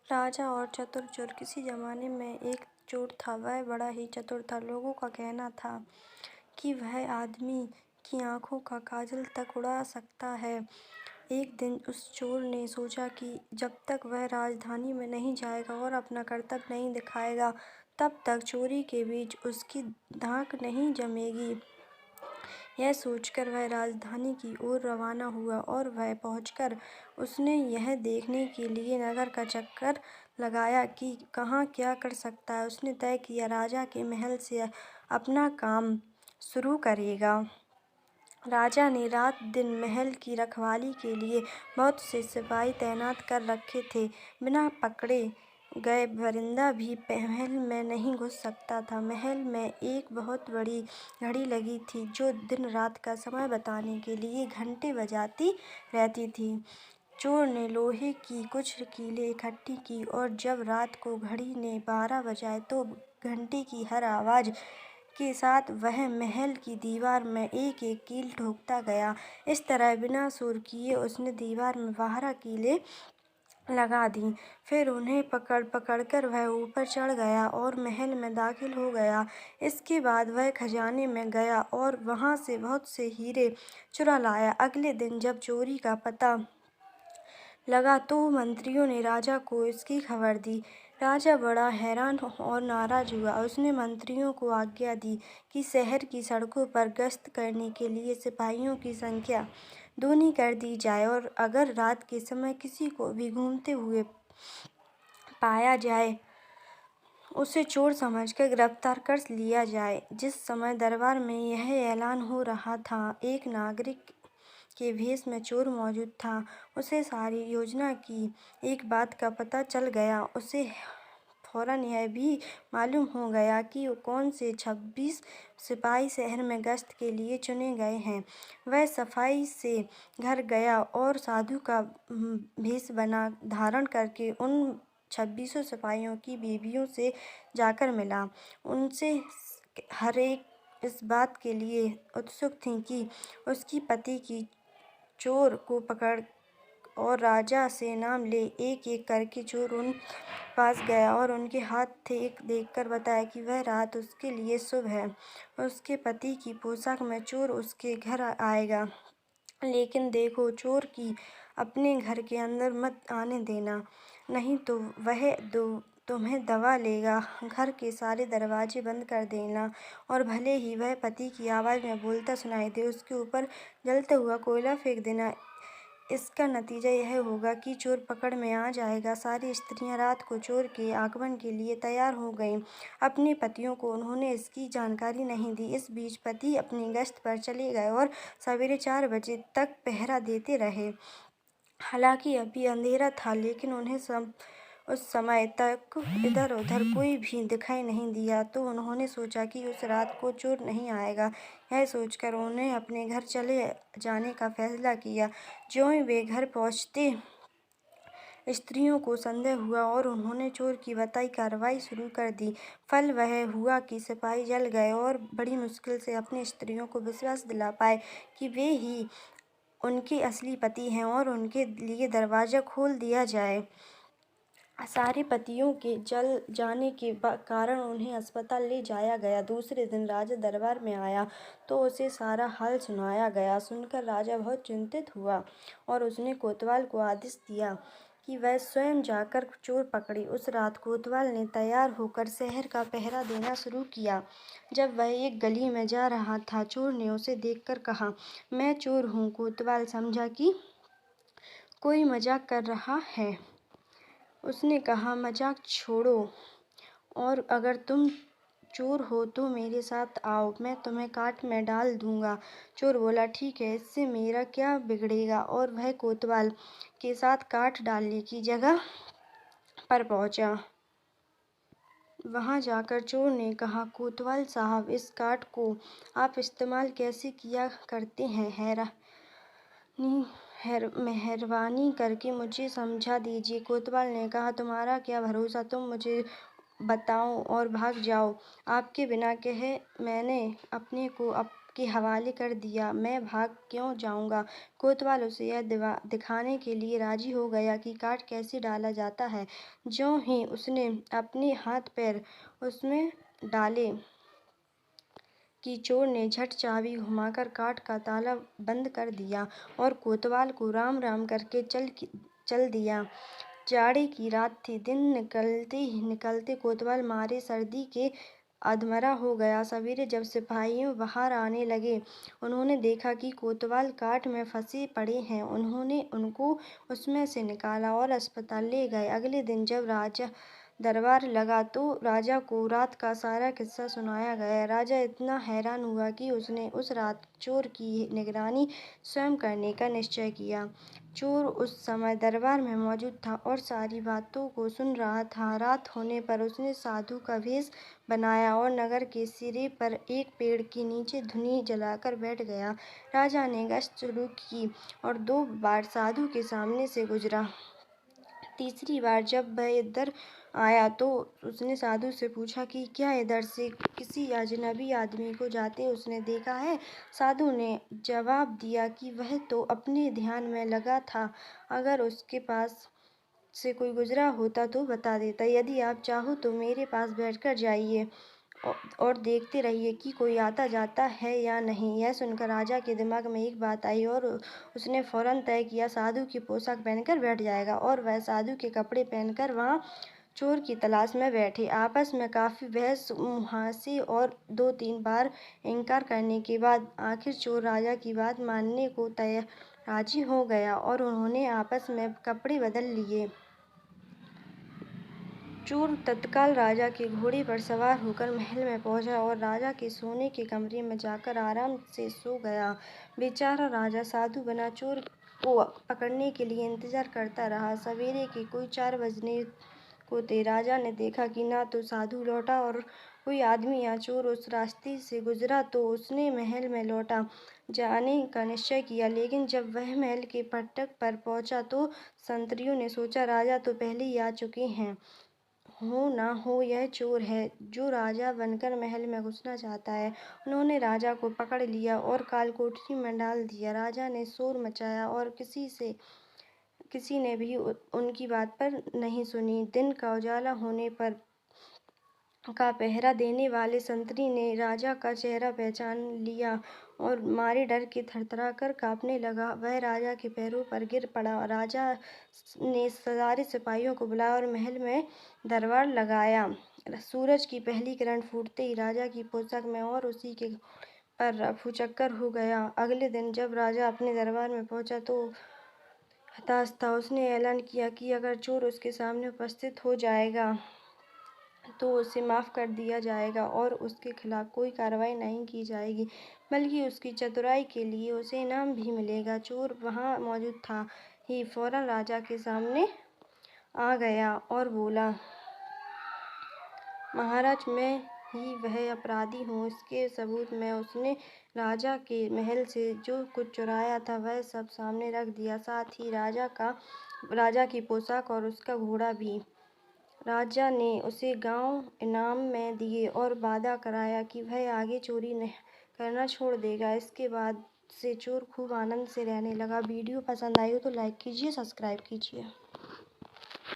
राजा और चतुर चोर। किसी जमाने में एक चोर था। वह बड़ा ही चतुर था। लोगों का कहना था कि वह आदमी की आंखों का काजल तक उड़ा सकता है। एक दिन उस चोर ने सोचा कि जब तक वह राजधानी में नहीं जाएगा और अपना करतब नहीं दिखाएगा, तब तक चोरी के बीच उसकी धाक नहीं जमेगी। यह सोचकर वह राजधानी की ओर रवाना हुआ और वह पहुंचकर उसने यह देखने के लिए नगर का चक्कर लगाया कि कहाँ क्या कर सकता है। उसने तय किया राजा के महल से अपना काम शुरू करेगा। राजा ने रात दिन महल की रखवाली के लिए बहुत से सिपाही तैनात कर रखे थे। बिना पकड़े गए परिंदा भी महल में नहीं घुस सकता था। महल में एक बहुत बड़ी घड़ी लगी थी जो दिन रात का समय बताने के लिए घंटे बजाती रहती थी। चोर ने लोहे की कुछ कीलें इकट्ठी की और जब रात को घड़ी ने 12 बजाए तो घंटे की हर आवाज़ के साथ वह महल की दीवार में एक एक कील ठोकता गया। इस तरह बिना शोर किए उसने दीवार में 12 कीलें लगा दी। फिर उन्हें पकड़ पकड़ कर वह ऊपर चढ़ गया और महल में दाखिल हो गया। इसके बाद वह खजाने में गया और वहाँ से बहुत से हीरे चुरा लाया। अगले दिन जब चोरी का पता लगा तो मंत्रियों ने राजा को इसकी खबर दी। राजा बड़ा हैरान और नाराज हुआ। उसने मंत्रियों को आज्ञा दी कि शहर की सड़कों पर गश्त करने के लिए सिपाहियों की संख्या दूनी कर दी जाए और अगर रात के समय किसी को भी घूमते हुए पाया जाए उसे चोर समझकर गिरफ्तार कर लिया जाए। जिस समय दरबार में यह ऐलान हो रहा था, एक नागरिक के भेष में चोर मौजूद था। उसे सारी योजना की एक बात का पता चल गया। उसे फौरन यह भी मालूम हो गया कि कौन से 26 सिपाही शहर में गश्त के लिए चुने गए हैं। वह सफाई से घर गया और साधु का भेष धारण करके उन 26 सिपाहियों की बीवियों से जाकर मिला। उनसे हर एक इस बात के लिए उत्सुक थी कि उसकी पति की चोर को पकड़ और राजा से नाम ले। एक एक करके चोर उन पास गया और उनके हाथ थे देखकर बताया कि वह रात उसके लिए शुभ है। उसके पति की पोशाक में चोर उसके घर आएगा, लेकिन देखो चोर की अपने घर के अंदर मत आने देना, नहीं तो वह तुम्हें दबा लेगा। घर के सारे दरवाजे बंद कर देना और भले ही वह पति की आवाज़ में बोलता सुनाई दे, उसके ऊपर जलता हुआ कोयला फेंक देना। इसका नतीजा यह होगा कि चोर पकड़ में आ जाएगा। सारी स्त्रियां रात को चोर के आगमन के लिए तैयार हो गईं। अपने पतियों को उन्होंने इसकी जानकारी नहीं दी। इस बीच पति अपनी गश्त पर चले गए और सवेरे 4 बजे तक पहरा देते रहे। हालांकि अभी अंधेरा था, लेकिन उन्हें उस समय तक इधर-उधर कोई भी दिखाई नहीं दिया, तो उन्होंने सोचा कि उस रात को चोर नहीं आएगा। यह सोचकर उन्होंने अपने घर चले जाने का फैसला किया। ज्यों ही वे घर पहुंचते, स्त्रियों को संदेह हुआ और उन्होंने चोर की बताई कार्रवाई शुरू कर दी। फल वह हुआ कि सिपाही जल गए और बड़ी मुश्किल से अपनी स्त्रियों को विश्वास दिला पाए कि वे ही उनके असली पति हैं और उनके लिए दरवाज़ा खोल दिया जाए। सारे पतियों के जल जाने के कारण उन्हें अस्पताल ले जाया गया। दूसरे दिन राजा दरबार में आया तो उसे सारा हाल सुनाया गया। सुनकर राजा बहुत चिंतित हुआ और उसने कोतवाल को आदेश दिया कि वह स्वयं जाकर चोर पकड़े। उस रात कोतवाल ने तैयार होकर शहर का पहरा देना शुरू किया। जब वह एक गली में जा रहा था, चोर ने उसे देखकर कहा, मैं चोर हूँ। कोतवाल समझा कि कोई मजाक कर रहा है। उसने कहा, मजाक छोड़ो और अगर तुम चोर हो तो मेरे साथ आओ, मैं तुम्हें काट में डाल दूंगा। चोर बोला, ठीक है, इससे मेरा क्या बिगड़ेगा। और वह कोतवाल के साथ काट डालने की जगह पर पहुंचा। वहां जाकर चोर ने कहा, कोतवाल साहब, इस काट को आप इस्तेमाल कैसे किया करते हैं? मेहरबानी करके मुझे समझा दीजिए। कोतवाल ने कहा, तुम्हारा क्या भरोसा, तुम मुझे बताओ और भाग जाओ। आपके बिना कहे मैंने अपने को के हवाले कर दिया। मैं भाग क्यों जाऊंगा। कोतवाल उसे यह दिखाने के लिए राजी हो गया कि काट कैसे डाला जाता है। ज्यों ही उसने अपने हाथ पैर उसमें डाले कि चोर ने झट चाबी घुमाकर काट का ताला बंद कर दिया और कोतवाल को राम राम करके चल दिया। जाड़े की रात थी। दिन निकलते कोतवाल मारे सर्दी के अधमरा हो गया। सवेरे जब सिपाहियों बाहर आने लगे, उन्होंने देखा कि कोतवाल काट में फंसे पड़े हैं। उन्होंने उनको उसमें से निकाला और अस्पताल ले गए। अगले दिन जब राजा दरबार लगा तो राजा को रात का सारा किस्सा सुनाया गया। राजा इतना हैरान हुआ कि उसने उस रात चोर की निगरानी स्वयं करने का निश्चय किया। चोर उस समय दरबार में मौजूद था और सारी बातों को सुन रहा था। रात होने पर उसने साधु का भेष बनाया और नगर के सिरे पर एक पेड़ के नीचे धुनी जलाकर बैठ गया। राजा ने गश्त शुरू की और 2 बार साधु के सामने से गुजरा। तीसरी बार जब वह इधर आया तो उसने साधु से पूछा कि क्या इधर से किसी अजनबी आदमी को जाते उसने देखा है। साधु ने जवाब दिया कि वह तो अपने ध्यान में लगा था, अगर उसके पास से कोई गुजरा होता तो बता देता। यदि आप चाहो तो मेरे पास बैठकर जाइए और देखते रहिए कि कोई आता जाता है या नहीं। यह सुनकर राजा के दिमाग में एक बात आई और उसने फौरन तय किया साधु की पोशाक पहनकर बैठ जाएगा। और वह साधु के कपड़े पहनकर वहाँ चोर की तलाश में बैठे। आपस में काफी बहस मुहासे और 2-3 बार इनकार करने के बाद आखिर चोर राजा की बात मानने को राजी हो गया और उन्होंने आपस में कपड़े बदल लिए। चोर तत्काल राजा के घोड़े पर सवार होकर महल में पहुंचा और राजा के सोने के कमरे में जाकर आराम से सो गया। बेचारा राजा साधु बना चोर को पकड़ने के लिए इंतजार करता रहा। सवेरे के कोई 4 बजने को थे। राजा ने देखा कि ना तो साधु लौटा और कोई आदमी या चोर उस रास्ते से गुजरा तो उसने महल में लौटा जाने का निश्चय किया। लेकिन जब वह महल के फाटक पर पहुंचा तो संतरियों ने सोचा राजा तो पहले ही आ चुके हैं, हो ना हो यह चोर है जो राजा बनकर महल में घुसना चाहता है। उन्होंने राजा को पकड़ लिया और कालकोठरी में डाल दिया। राजा ने शोर मचाया और किसी ने भी उनकी बात पर नहीं सुनी। दिन का उजाला होने पर का पहरा देने वाले संतरी ने राजा का चेहरा पहचान लिया और मारे डर के थरथरा कर कांपने लगा। वह राजा के पैरों पर गिर पड़ा। राजा ने सारे सिपाहियों को बुलाया और महल में दरबार लगाया। सूरज की पहली किरण फूटते ही राजा की पोशाक में और उसी के पर रफू चक्कर हो गया। अगले दिन जब राजा अपने दरबार में पहुंचा तो हताश था। उसने ऐलान किया कि अगर चोर उसके सामने उपस्थित हो जाएगा तो उसे माफ़ कर दिया जाएगा और उसके खिलाफ कोई कार्रवाई नहीं की जाएगी, बल्कि उसकी चतुराई के लिए उसे इनाम भी मिलेगा। चोर वहाँ मौजूद था ही फौरन राजा के सामने आ गया और बोला, महाराज, मैं ही वह अपराधी हूँ। इसके सबूत में उसने राजा के महल से जो कुछ चुराया था वह सब सामने रख दिया, साथ ही राजा की पोशाक और उसका घोड़ा भी। राजा ने उसे गांव इनाम में दिए और वादा कराया कि वह आगे चोरी करना छोड़ देगा। इसके बाद से चोर खूब आनंद से रहने लगा। वीडियो पसंद आई हो तो लाइक कीजिए, सब्सक्राइब कीजिए।